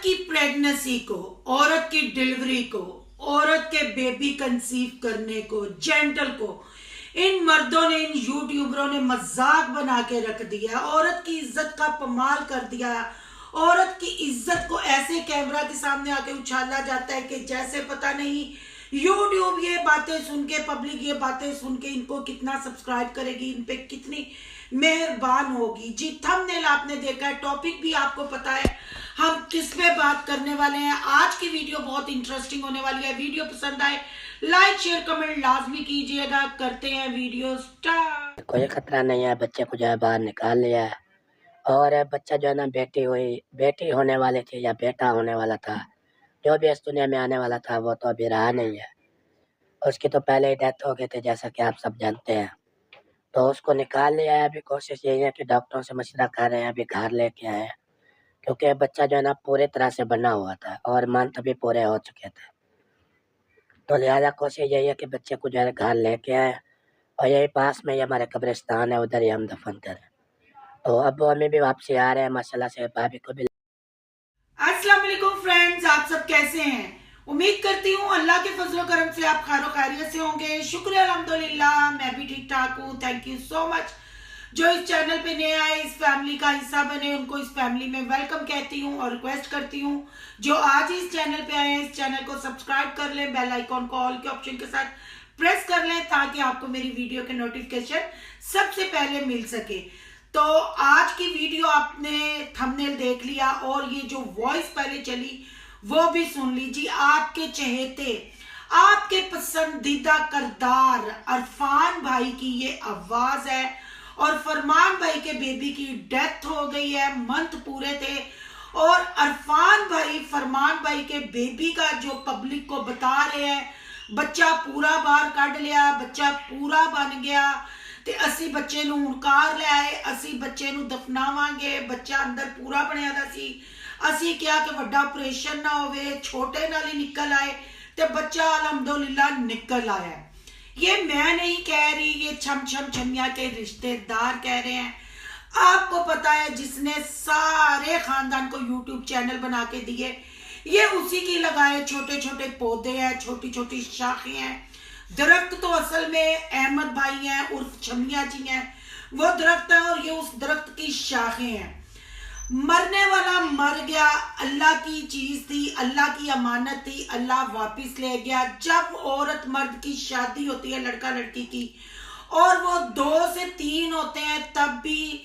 की प्रेगनेंसी को, औरत की डिलीवरी को, औरत के बेबी कंसीव करने को, जेंटल को इन मर्दों ने, इन यूट्यूबरों ने मजाक बना के रख दिया। औरत की इज्जत का पमाल कर दिया। औरत की इज्जत को ऐसे कैमरा के सामने आके उछाला जाता है कि जैसे पता नहीं यूट्यूब ये बातें सुन के, पब्लिक ये बातें सुन के इनको कितना सब्सक्राइब करेगी, इन पे कितनी मेहरबान होगी। जी थंबनेल आपने देखा है, टॉपिक भी आपको पता है हम किस पे बात करने वाले हैं। आज की वीडियो बहुत इंटरेस्टिंग होने वाली है। वीडियो पसंद आए लाइक शेयर कमेंट लाजमी कीजिएगा। करते हैं वीडियो स्टार्ट। कोई खतरा नहीं है, बच्चे को जो है बाहर निकाल लिया है और बच्चा जो है ना बेटी होने वाली थी या बेटा होने वाला था, जो भी इस दुनिया में आने वाला था वो तो अभी रहा नहीं है। उसकी तो पहले ही डेथ हो गई थी, जैसा कि आप सब जानते हैं। तो उसको निकाल लिया है। अभी कोशिश यही है कि डॉक्टरों से मशवरा कर रहे हैं, अभी घर लेके आए हैं, क्योंकि बच्चा जो है ना पूरी तरह से बना हुआ था और मंथ भी पूरे हो चुके थे। तो लिहाजा कोशिश यही है कि बच्चे को जो है घर लेके आए और यही पास में ही हमारे कब्रिस्तान है, उधर ही हम दफन करें। तो अब हमें भी वापसी आ रहे हैं माशाल्लाह से, भाभी को भी। अस्सलाम वालेकुम फ्रेंड्स, आप सब कैसे हैं? उम्मीद करती हूँ अल्लाह के फजलो करम से आप खैर खैरियत से होंगे। शुक्र अल्हम्दुलिल्लाह, मैं भी ठीक ठाक हूँ। Thank you so much. जो इस चैनल पे नए आए, इस फैमिली का हिस्सा बने, उनको इस फैमिली में वेलकम कहती हूँ और रिक्वेस्ट करती हूँ जो आज इस चैनल पे आए हैं, इस चैनल को सब्सक्राइब कर लें, बेल आइकॉन को ऑल के ऑप्शन के साथ प्रेस कर लें ताकि आपको मेरी वीडियो के नोटिफिकेशन सबसे पहले मिल सके। तो आज की वीडियो आपने थंबनेल देख लिया और ये जो वॉइस पहले चली वो भी सुन लीजिए। आपके चहेते, आपके पसंदीदा करदार अरफान भाई की ये आवाज है। और फरमान भाई के बेबी की डेथ हो गई है, मंथ पूरे थे और अरफान भाई फरमान भाई के बेबी का जो पब्लिक को बता रहे हैं, बच्चा पूरा बाहर कढ़ लिया, बच्चा पूरा बन गया ते असी बच्चे नूं हुणकार ले आए, असी बच्चे नूं दफनावांगे, बच्चा अंदर पूरा बनिया दा सी। असी क्या कि वड्डा ऑपरेशन ना होवे, छोटे नाल ही निकल आए ते बच्चा अल्हम्दुलिल्लाह निकल आया। ये मैं नहीं कह रही, ये छम छम छमिया के रिश्तेदार कह रहे हैं। आपको पता है जिसने सारे खानदान को यूट्यूब चैनल बना के दिए, ये उसी की लगाए छोटे छोटे पौधे हैं, छोटी छोटी शाखें हैं। दरख्त तो असल में अहमद भाई हैं उर्फ छमिया जी हैं, वो दरख्त है और ये उस दरख्त की शाखें हैं। मरने वाला मर गया, अल्लाह की चीज थी, अल्लाह की अमानत थी, अल्लाह वापस ले गया। जब औरत मर्द की शादी होती है, लड़का लड़की की, और वो 2 से 3 होते हैं, तब भी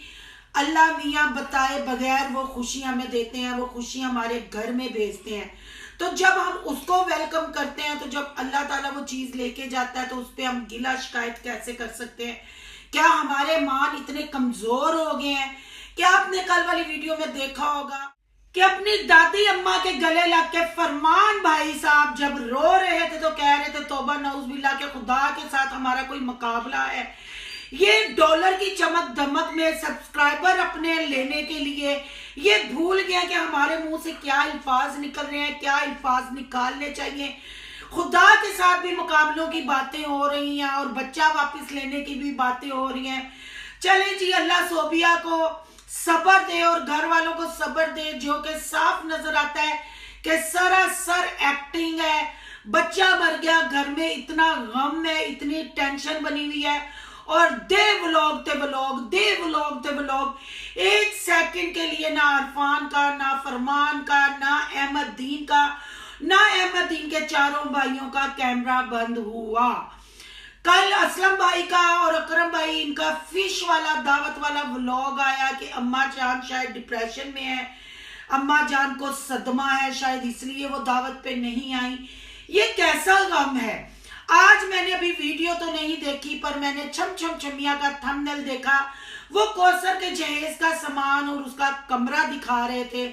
अल्लाह मियाँ बताए बगैर वो खुशी हमें देते हैं, वो खुशी हमारे घर में भेजते हैं। तो जब हम उसको वेलकम करते हैं, तो जब अल्लाह ताला वो चीज लेके जाता है तो उस पर हम गिला शिकायत कैसे कर सकते हैं? क्या हमारे मान इतने कमजोर हो गए हैं? क्या आपने कल वाली वीडियो में देखा होगा कि अपनी दादी अम्मा के गले लग के फरमान भाई साहब जब रो रहे थे तो कह रहे थे तौबा नऊज़ के खुदा के साथ हमारा कोई मुकाबला है। ये डॉलर की चमक दमक में सब्सक्राइबर अपने लेने के लिए ये भूल गया कि हमारे मुंह से क्या अल्फाज निकल रहे हैं, क्या अल्फाज निकालने चाहिए। खुदा के साथ भी मुकाबलों की बातें हो रही हैं और बच्चा वापस लेने की भी बातें हो रही हैं। चले जी, अल्लाह सोबिया को सब्र दे और घर वालों को सब्र दे, जो कि साफ नजर आता है कि सरासर एक्टिंग है। बच्चा मर गया, घर में इतना गम है, इतनी टेंशन बनी हुई है और दे व्लॉग एक सेकंड के लिए ना अरफान का, ना फरमान का, ना अहमद दीन का, ना अहमद दीन के चारों भाइयों का कैमरा बंद हुआ। कल असलम भाई का और अकरम भाई इनका फिश वाला दावत वाला व्लॉग आया कि अम्मा जान शायद डिप्रेशन में है, अम्मा जान को सदमा है, शायद इसलिए वो दावत पे नहीं आई। ये कैसा गम है? आज मैंने अभी वीडियो तो नहीं देखी पर मैंने छम छम छमिया का थंबनेल देखा। वो कौसर के जहेज का सामान और उसका कमरा दिखा रहे थे।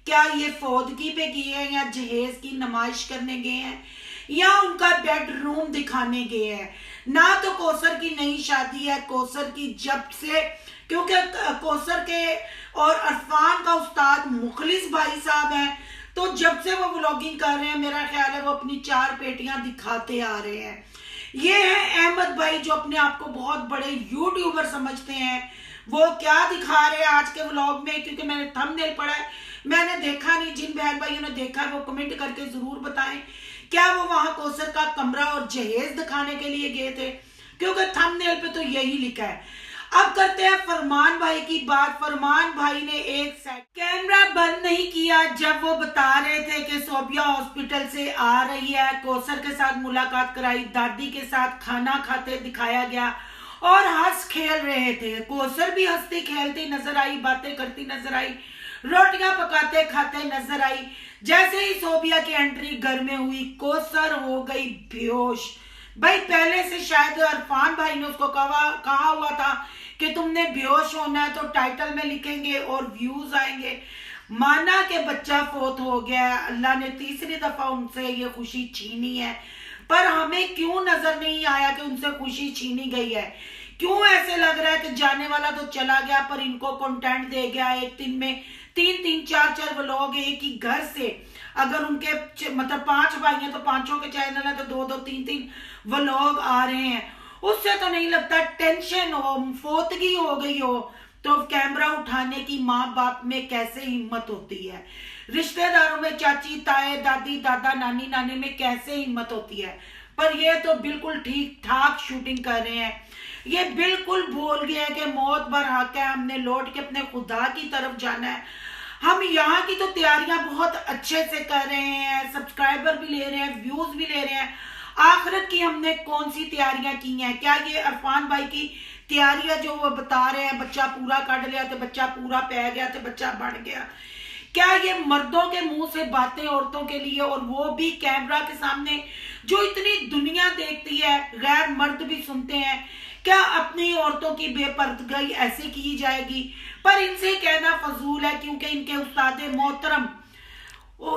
क्या ये फौदगी पे गए हैं या जहेज की नुमाइश करने गए हैं या उनका बेडरूम दिखाने गए हैं? ना तो कौसर की नई शादी है, कौसर की जब से, क्योंकि कौसर के और अरफान का उस्ताद मुखलिस भाई साहब हैं, तो जब से वो व्लॉगिंग कर रहे हैं मेरा ख्याल है वो अपनी 4 पेटियां दिखाते आ रहे हैं। ये है अहमद भाई जो अपने आप को बहुत बड़े यूट्यूबर समझते हैं। वो क्या दिखा रहे हैं आज के व्लॉग में, क्योंकि मैंने थंबनेल पढ़ा है, मैंने देखा नहीं। जिन बहन भाइयों ने देखा है वो कमेंट करके जरूर बताएं। क्या वो वहां कौसर का कमरा और जहेज दिखाने के लिए गए थे? क्योंकि थंबनेल पे तो यही लिखा है। अब करते हैं फरमान भाई की बात। फरमान भाई ने एक सेकंड कैमरा बंद नहीं किया जब वो बता रहे थे कि सोबिया हॉस्पिटल से आ रही है, कौसर के साथ मुलाकात कराई, दादी के साथ खाना खाते दिखाया गया और हंस खेल रहे थे। कौसर भी हंसती खेलती नजर आई, बातें करती नजर आई, रोटियां पकाते खाते नजर आई। जैसे ही सोबिया की एंट्री घर में हुई, कौसर हो गई बेहोश। भाई पहले से शायद अरफान भाई ने उसको कहा हुआ था कि तुमने बेहोश होना है तो टाइटल में लिखेंगे और व्यूज आएंगे। माना कि बच्चा फोत हो गया है, अल्लाह ने तीसरी दफा उनसे ये खुशी छीनी है, पर हमें क्यों नजर नहीं आया कि उनसे खुशी छीनी गई है? क्यों ऐसे लग रहा है कि जाने वाला तो चला गया पर इनको कंटेंट दे गया। एक दिन में 3-3, 4-4 व्लॉग एक ही घर से, अगर उनके मतलब 5 भाई हैं तो 5 के चैनल है तो 2-2, 3-3 व्लॉग आ रहे हैं। उससे तो नहीं लगता टेंशन हो, फोतगी हो गई हो तो कैमरा उठाने की माँ बाप में कैसे हिम्मत होती है? रिश्तेदारों में चाची ताए दादी दादा नानी नानी में कैसे हिम्मत होती है? पर ये तो बिल्कुल ठीक ठाक शूटिंग कर रहे हैं। ये बिल्कुल भूल गए कि मौत बरहक है, हमने लौट के अपने खुदा की तरफ जाना है। हम यहाँ की तो तैयारियां बहुत अच्छे से कर रहे हैं, सब्सक्राइबर भी ले रहे हैं, व्यूज भी ले रहे हैं। आखिरत की हमने कौन सी तैयारियां की हैं? क्या ये अरफान भाई की तैयारियां जो वो बता रहे हैं, बच्चा पूरा काट लिया तो बच्चा पूरा पै गया तो बच्चा बढ़ गया, क्या ये मर्दों के मुंह से बातें औरतों के लिए, और वो भी कैमरा के सामने जो इतनी दुनिया देखती है, गैर मर्द भी सुनते हैं, क्या अपनी औरतों की बेपर्दगी ऐसे की जाएगी? पर इनसे कहना फजूल है क्योंकि इनके उस्ताद मोहतरम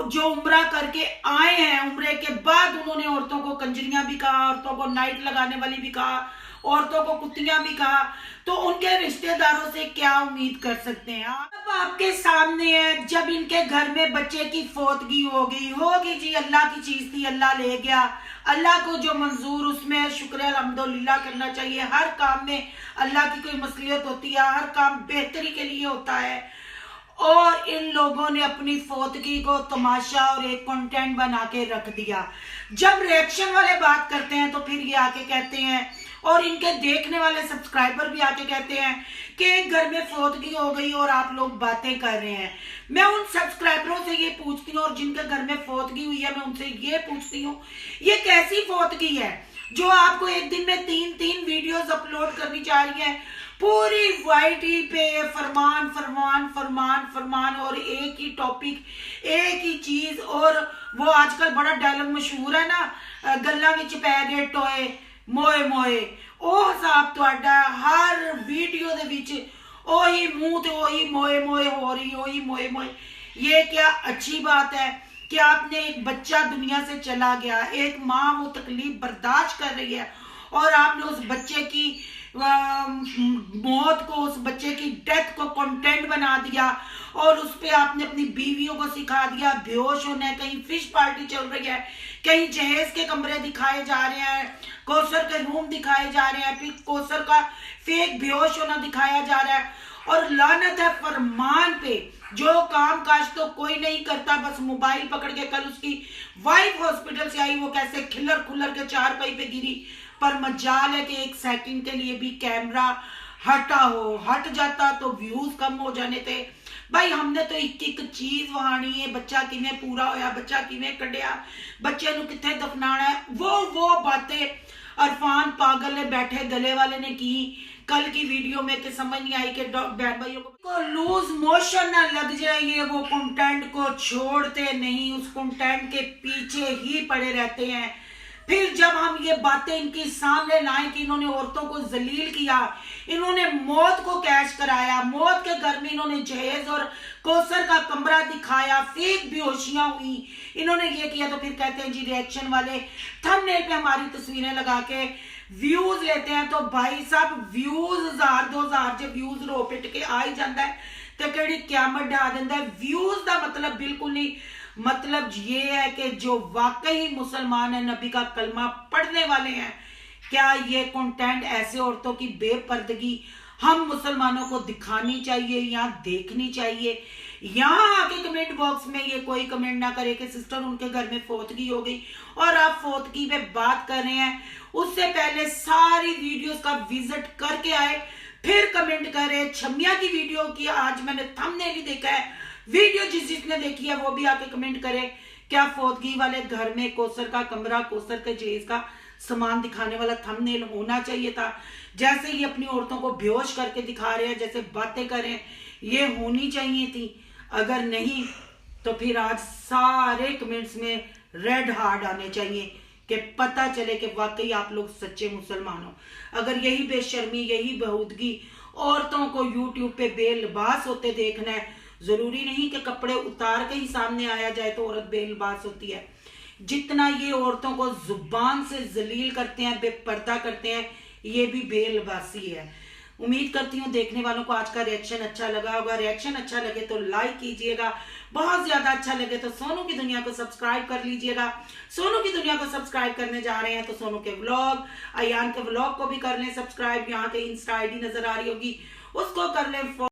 जो उम्रा करके आए हैं, उम्रे के बाद उन्होंने औरतों को कंजरियां भी कहा, औरतों को नाइट लगाने वाली भी कहा, औरतों को कुत्तियां भी कहा, तो उनके रिश्तेदारों से क्या उम्मीद कर सकते हैं? अब आपके सामने है, जब इनके घर में बच्चे की फोतगी होगी जी, अल्लाह की चीज थी, अल्लाह ले गया। अल्लाह को जो मंजूर उसमें शुक्र अल्हम्दुलिल्लाह करना चाहिए। हर काम में अल्लाह की कोई मसलियत होती है, हर काम बेहतरी के लिए होता है। और इन लोगों ने अपनी फोतगी को तमाशा और एक कंटेंट बना के रख दिया। जब रिएक्शन वाले बात करते हैं तो फिर ये आके कहते हैं, और इनके देखने वाले सब्सक्राइबर भी आके कहते हैं कि एक घर में फोतगी हो गई और आप लोग बातें कर रहे हैं। मैं उन सब्सक्राइबरों से ये पूछती हूँ, और जिनके घर में फोतगी हुई है मैं उनसे ये पूछती हूँ, ये कैसी फोतगी है जो आपको एक दिन में 3-3 वीडियोस अपलोड करनी चाह रही है? पूरी वाईटी पे फरमान फरमान फरमान फरमान, और एक ही टॉपिक, एक ही चीज। और वो आजकल बड़ा डायलॉग मशहूर है ना, गल्ला विच पै गए टोए मोए मोए, ओ हिसाब तुहाडा हर वीडियो दे विच ओही मुंह ते ओही मोए मोए हो रही, ओही मोए मोए। ये क्या अच्छी बात है कि आपने एक बच्चा दुनिया से चला गया, एक माँ वो तकलीफ बर्दाश्त कर रही है, और आपने उस बच्चे की मौत को, उस बच्चे की डेथ को कंटेंट बना दिया, और उस पे आपने अपनी बीवियों को सिखा दिया बेहोश होना है। कहीं फिश पार्टी चल रही है, कहीं जहेज के कमरे दिखाए जा रहे हैं, कौसर के रूम दिखाए जा रहे हैं, फिर कौसर का फेक बेहोश होना दिखाया जा रहा है। और लानत है फरमान पे, जो काम काज तो कोई नहीं करता, बस मोबाइल पकड़ के। कल उसकी वाइफ हॉस्पिटल से आई, वो कैसे खिलर खुलर के चारपाई पे गिरी, पर मजाल है कि एक सेकंड के लिए भी कैमरा हट जाता तो व्यूज कम हो जाने थे। भाई हमने तो एक एक चीज वहानी है, बच्चा किवें पूरा होया, बच्चा किवें कढ़िया, बच्चे नूं कित्थे दफनाना है, वो बातें अरफान पागल ने बैठे गले वाले ने की कल की वीडियो में, कि समझ नहीं आई कि बहन भाइयों को लूज मोशन ना लग जाए, ये वो कंटेंट को छोड़ते नहीं, उस कंटेंट के पीछे ही पड़े रहते हैं। फिर जब हम ये बातें इनके सामने लाए कि इन्होंने औरतों को जलील किया, इन्होंने मौत को कैश कराया, मौत के घर में इन्होंने जहेज और कौसर का कमरा दिखाया, फेक बेहोशियां हुई, इन्होंने ये किया, तो फिर कहते हैं जी रिएक्शन वाले थंबनेल पे हमारी तस्वीरें लगा के व्यूज लेते हैं। तो भाई साहब व्यूज 1000-2000 जब व्यूज रो पिट के आ ही जाता है तो कड़ी क्यामत ढा देता है। व्यूज का मतलब बिल्कुल नहीं, मतलब ये है कि जो वाकई मुसलमान है, नबी का कलमा पढ़ने वाले हैं, क्या ये कंटेंट ऐसे औरतों की बेपर्दगी हम मुसलमानों को दिखानी चाहिए या देखनी चाहिए, यहाँ आके कमेंट बॉक्स में ये कोई कमेंट ना करे कि सिस्टर उनके घर में फौतगी हो गई और आप फौतगी पे बात कर रहे हैं। उससे पहले सारी वीडियोस का विजिट करके आए, फिर कमेंट करे। छमिया की वीडियो की आज मैंने थंबनेल ही देखा है, वीडियो जिसने देखी है वो भी आके कमेंट करे। क्या फौतगी वाले घर में कोसर का कमरा, कोसर के जहेज का सामान दिखाने वाला थंबनेल होना चाहिए था? जैसे ये अपनी औरतों को बेहोश करके दिखा रहे हैं, जैसे बातें करें, ये होनी चाहिए थी। अगर नहीं तो फिर आज सारे कमेंट्स में रेड हार्ट आने चाहिए कि पता चले कि वाकई आप लोग सच्चे मुसलमान हो। अगर यही बेशर्मी, यही बेहूदगी औरतों को यूट्यूब पे बेलिबास होते देखना है, जरूरी नहीं कि कपड़े उतार के ही सामने आया जाए तो औरत बेलिबास होती है। जितना ये औरतों को जुबान से जलील करते हैं, बेपर्दा करते हैं, ये भी बेलिबासी है। उम्मीद करती हूँ देखने वालों को आज का रिएक्शन अच्छा लगा होगा। रिएक्शन अच्छा लगे तो लाइक कीजिएगा, बहुत ज्यादा अच्छा लगे तो सोनू की दुनिया को सब्सक्राइब कर लीजिएगा। सोनू की दुनिया को सब्सक्राइब करने जा रहे हैं तो सोनू के व्लॉग, अयान के व्लॉग को भी कर लें सब्सक्राइब। यहाँ के इंस्टा आईडी नजर आ रही होगी, उसको कर लें।